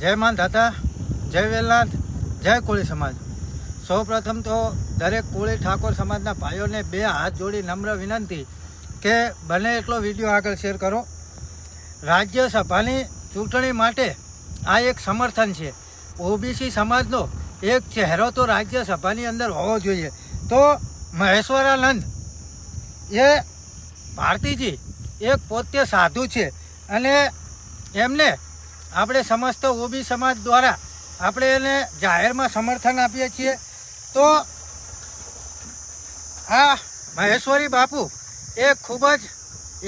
જય માંધાતા, જય વેલનાથ, જય કોળી સમાજ। સૌ પ્રથમ તો દરેક કોળી ઠાકોર સમાજના ભાઈઓને બે હાથ જોડી નમ્ર વિનંતી કે બને એટલો વિડીયો આગળ શેર કરો। રાજ્યસભાની ચૂંટણી માટે આ એક સમર્થન છે। ઓબીસી સમાજનો એક ચહેરો તો રાજ્યસભાની અંદર હોવો જોઈએ। તો મહેશ્વરાનંદ એ ભારતીજી એક પોતે સાધુ છે અને એમને આપણે સમસ્ત ઓબી સમાજ દ્વારા આપણે એને જાહેરમાં સમર્થન આપીએ છીએ। તો આ મહેશ્વરી બાપુ એ ખૂબ જ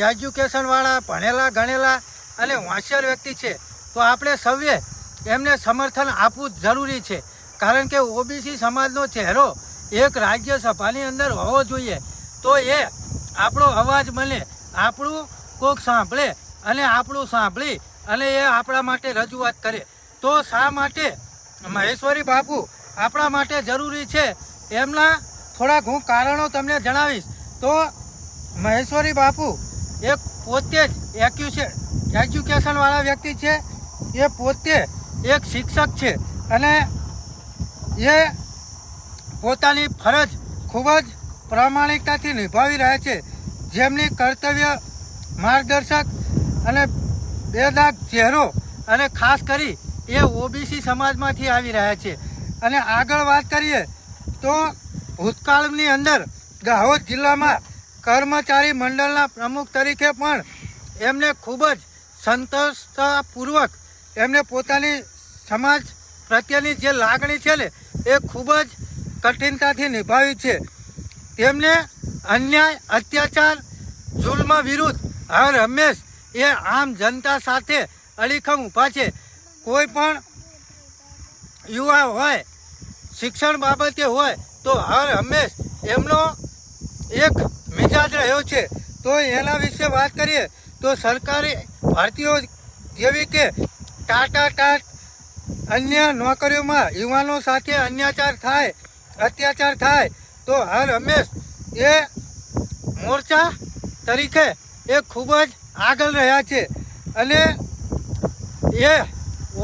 એજ્યુકેશનવાળા, ભણેલા ગણેલા અને હોશિયાર વ્યક્તિ છે। તો આપણે સૌએ એમને સમર્થન આપવું જરૂરી છે, કારણ કે ઓબીસી સમાજનો ચહેરો એક રાજ્યસભાની અંદર હોવો જોઈએ। તો એ આપણો અવાજ બને, આપણું કોક સાંભળે અને આપણું સાંભળી અને એ આપણા માટે રજૂઆત કરે। તો શા માટે મહેશ્વરી બાપુ આપણા માટે જરૂરી છે એમના થોડાક હું કારણો તમને જણાવીશ। તો મહેશ્વરી બાપુ એક પોતે જ એજ્યુકેશનવાળા વ્યક્તિ છે। એ પોતે એક શિક્ષક છે અને એ પોતાની ફરજ ખૂબ જ પ્રામાણિકતાથી નિભાવી રહ્યા છે। જેમની કર્તવ્ય માર્ગદર્શક અને બેદાગ ચહેરો અને ખાસ કરી એ ઓબીસી સમાજમાંથી આવી રહ્યા છે। અને આગળ વાત કરીએ તો ભૂતકાળની અંદર દાહોદ જિલ્લામાં કર્મચારી મંડળના પ્રમુખ તરીકે પણ એમને ખૂબ જ સંતોષતાપૂર્વક એમને પોતાની સમાજ પ્રત્યેની જે લાગણી છે ને એ ખૂબ જ કઠિનતાથી નિભાવી છે। તેમને અન્યાય, અત્યાચાર, જુલ્મ વિરુદ્ધ હર હંમેશ એ આમ જનતા સાથે અડીખમ ઊભા છે। કોઈ પણ યુવા હોય, શિક્ષણ બાબતે હોય તો હર હંમેશ એમનો એક મિજાજ રહ્યો છે। તો એના વિશે વાત કરીએ તો સરકારી ભરતીઓ જેવી કે ટાટા અન્ય નોકરીઓમાં યુવાનો સાથે અત્યાચાર થાય તો હર હંમેશ એ મોરચા તરીકે એ ખૂબ જ આગળ રહ્યા છે। અને એ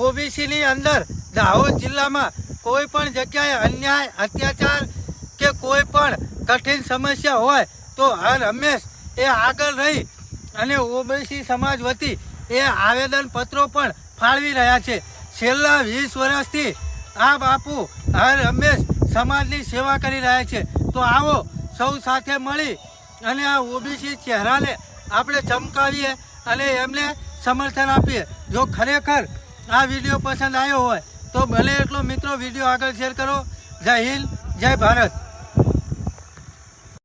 ઓબીસીની અંદર દાહોદ જિલ્લામાં કોઈ પણ જગ્યાએ અન્યાય, અત્યાચાર કે કોઈ પણ કઠિન સમસ્યા હોય તો હર હંમેશ એ આગળ રહી અને ઓબીસી સમાજ વતી એ આવેદનપત્રો પણ ફાળવી રહ્યા છે। છેલ્લા 20 વર્ષથી આ બાપુ હર હંમેશ સમાજની સેવા કરી રહ્યા છે। તો આવો સૌ સાથે મળી અને આ ઓબીસી ચહેરાને આપણે ચમકાવીએ અને એમને સમર્થન આપીએ। જો ખરેખર આ વિડીયો પસંદ આવ્યો હોય તો ભલે એટલો મિત્રો વિડીયો આગળ શેર કરો। જય હિન્દ, જય ભારત।